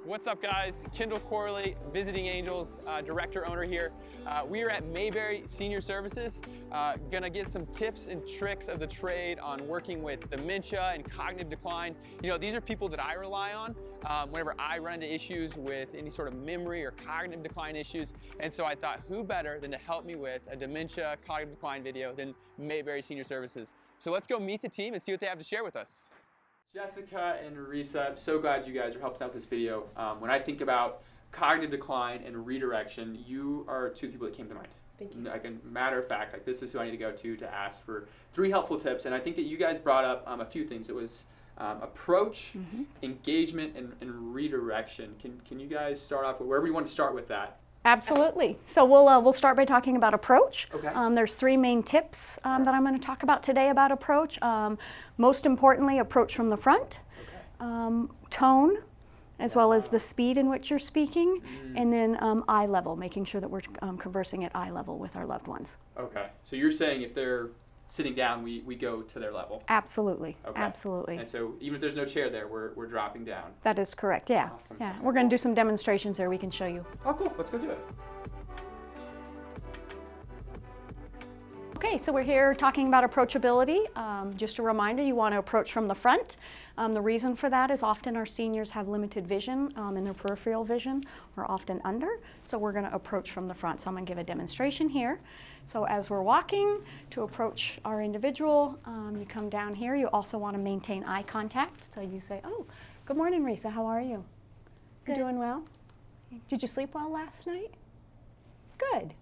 What's up, guys? Kendall Corley, Visiting Angels, director owner here. We are at Mayberry Senior Services. Gonna get some tips and tricks of the trade on working with dementia and cognitive decline. You know, these are people that I rely on whenever I run into issues with any sort of memory or cognitive decline issues. And so I thought, who better than to help me with a dementia cognitive decline video than Mayberry Senior Services. So let's go meet the team and see what they have to share with us. Jessica and Risa, I'm so glad you guys are helping out with this video. When I think about cognitive decline and redirection, you are two people that came to mind. Thank you. Like a matter of fact, like this is who I need to go to ask for 3 helpful tips. And I think that you guys brought up a few things. It was approach, engagement, and redirection. Can you guys start off with wherever you want to start with that? Absolutely. So we'll start by talking about approach. Okay. There's 3 main tips that I'm going to talk about today about approach. Most importantly, approach from the front, tone, as well as the speed in which you're speaking, and then eye level, making sure that we're conversing at eye level with our loved ones. Okay. So you're saying if they're sitting down, we go to their level? Absolutely. Okay. Absolutely. And so even if there's no chair there, we're dropping down? That is correct, yeah. Awesome. Yeah. We're going to do some demonstrations there we can show you. Oh, cool. Let's go do it. Okay, so we're here talking about approachability. Just a reminder, you want to approach from the front. The reason for that is often our seniors have limited vision in their peripheral vision, or often under, so we're going to approach from the front. So I'm going to give a demonstration here. So as we're walking to approach our individual, you come down here. You also want to maintain eye contact. So you say, oh, good morning, Risa, how are you? Good. You doing well? Did you sleep well last night? Good.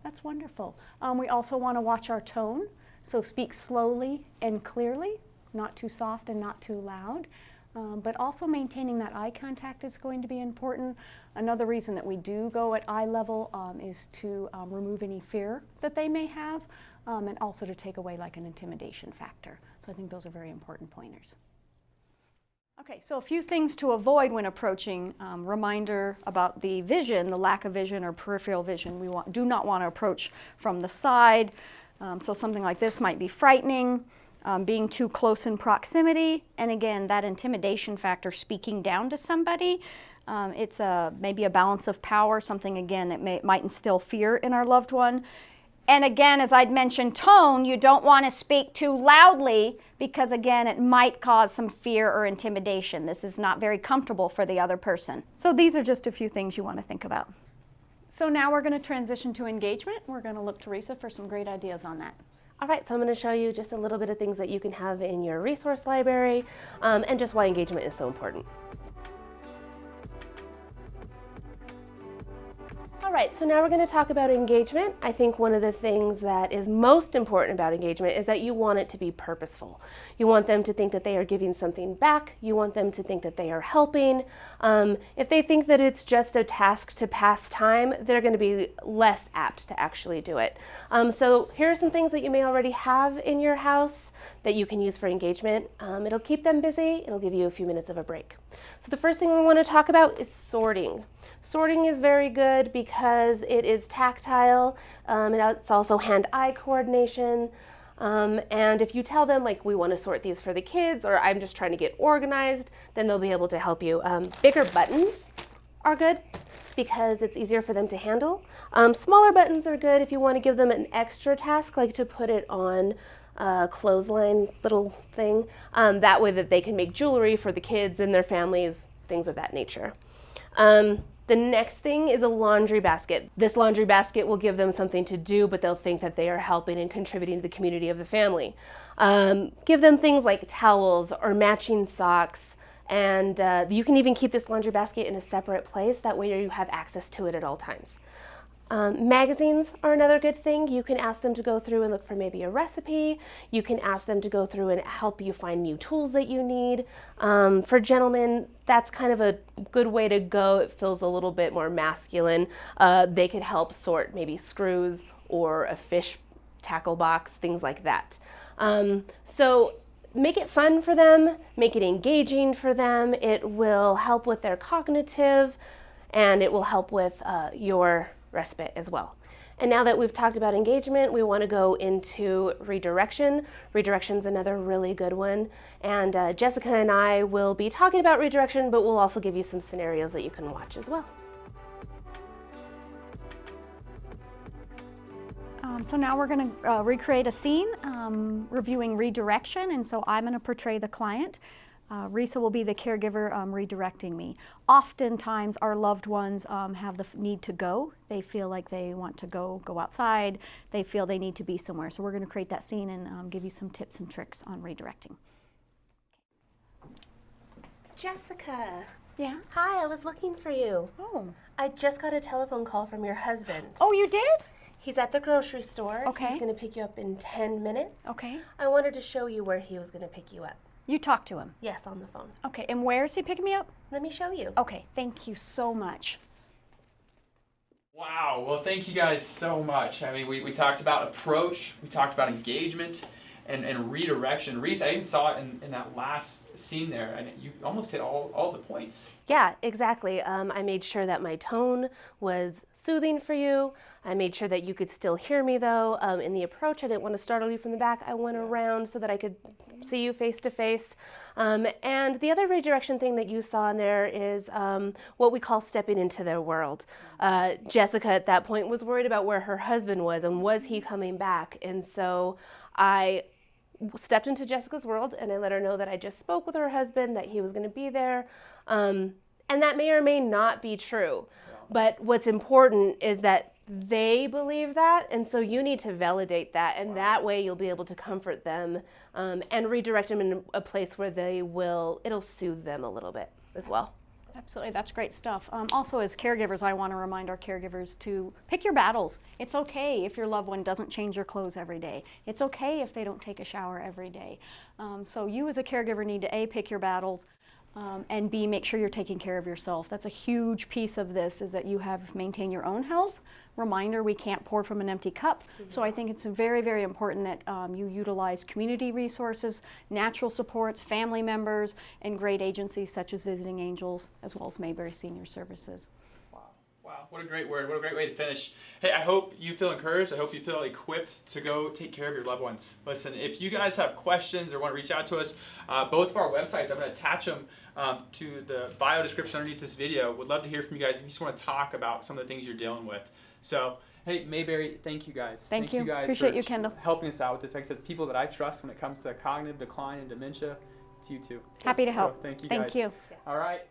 That's wonderful. We also want to watch our tone, so speak slowly and clearly, not too soft and not too loud, but also maintaining that eye contact is going to be important. Another reason that we do go at eye level is to remove any fear that they may have, and also to take away like an intimidation factor. So I think those are very important pointers. Okay, so a few things to avoid when approaching. Reminder about the vision, the lack of vision or peripheral vision. We do not want to approach from the side. So something like this might be frightening, being too close in proximity, and again, that intimidation factor, speaking down to somebody. It's maybe a balance of power, something again that might instill fear in our loved one. And again, as I'd mentioned, tone, you don't want to speak too loudly because again, it might cause some fear or intimidation. This is not very comfortable for the other person. So these are just a few things you want to think about. So now we're going to transition to engagement. We're going to look to Risa for some great ideas on that. All right, so I'm going to show you just a little bit of things that you can have in your resource library and just why engagement is so important. All right, so now we're going to talk about engagement. I think one of the things that is most important about engagement is that you want it to be purposeful. You want them to think that they are giving something back. You want them to think that they are helping. If they think that it's just a task to pass time, they're going to be less apt to actually do it. So here are some things that you may already have in your house that you can use for engagement. It'll keep them busy. It'll give you a few minutes of a break. So the first thing we want to talk about is sorting. Sorting is very good because it is tactile. It's also hand-eye coordination. And if you tell them, like, we want to sort these for the kids, or I'm just trying to get organized, then they'll be able to help you. Bigger buttons are good because it's easier for them to handle. Smaller buttons are good if you want to give them an extra task, like to put it on a clothesline little thing. That way that they can make jewelry for the kids and their families, things of that nature. The next thing is a laundry basket. This laundry basket will give them something to do, but they'll think that they are helping and contributing to the community of the family. Give them things like towels or matching socks, and you can even keep this laundry basket in a separate place. That way you have access to it at all times. Magazines are another good thing. You can ask them to go through and look for maybe a recipe. You can ask them to go through and help you find new tools that you need. For gentlemen, that's kind of a good way to go. It feels a little bit more masculine. They could help sort maybe screws or a fish tackle box, things like that. So make it fun for them, make it engaging for them. It will help with their cognitive, and it will help with your respite as well. And now that we've talked about engagement, we want to go into redirection. Redirection's another really good one. And Jessica and I will be talking about redirection, but we'll also give you some scenarios that you can watch as well. So now we're going to recreate a scene, reviewing redirection, and so I'm going to portray the client. Risa will be the caregiver redirecting me. Oftentimes our loved ones have the need to go. They feel like they want to go outside. They feel they need to be somewhere. So we're going to create that scene and give you some tips and tricks on redirecting. Jessica. Yeah? Hi, I was looking for you. Oh. I just got a telephone call from your husband. Oh, you did? He's at the grocery store. Okay. He's going to pick you up in 10 minutes. Okay. I wanted to show you where he was going to pick you up. You talked to him? Yes, on the phone. Okay, and where is he picking me up? Let me show you. Okay, thank you so much. Wow, well thank you guys so much. I mean, we talked about approach, we talked about engagement, and redirection. Reese, I even saw it in that last scene there, and you almost hit all the points. Yeah, exactly. I made sure that my tone was soothing for you. I made sure that you could still hear me though. In the approach, I didn't want to startle you from the back. I went around so that I could see you face to face. And the other redirection thing that you saw in there is what we call stepping into their world. Jessica at that point was worried about where her husband was and was he coming back. And so I stepped into Jessica's world and I let her know that I just spoke with her husband, that he was going to be there. And that may or may not be true. But what's important is that they believe that, and so you need to validate that, and that way you'll be able to comfort them and redirect them in a place where it'll soothe them a little bit as well. Absolutely, that's great stuff. Also, as caregivers, I want to remind our caregivers to pick your battles. It's okay if your loved one doesn't change their clothes every day. It's okay if they don't take a shower every day. So you as a caregiver need to A, pick your battles, and B, make sure you're taking care of yourself. That's a huge piece of this, is that you have maintained your own health. Reminder, we can't pour from an empty cup. So I think it's very, very important that you utilize community resources, natural supports, family members, and great agencies such as Visiting Angels, as well as Mayberry Senior Services. Wow, what a great word, what a great way to finish. Hey, I hope you feel encouraged, I hope you feel equipped to go take care of your loved ones. Listen, if you guys have questions or want to reach out to us, both of our websites, I'm going to attach them to the bio description underneath this video. Would love to hear from you guys if you just want to talk about some of the things you're dealing with. So, hey, Mayberry, thank you guys. Thank you guys Appreciate for you, Kendall. Helping us out with this. Like I said, people that I trust when it comes to cognitive decline and dementia, it's you too. Happy to help. So thank you Thank guys. you. All right.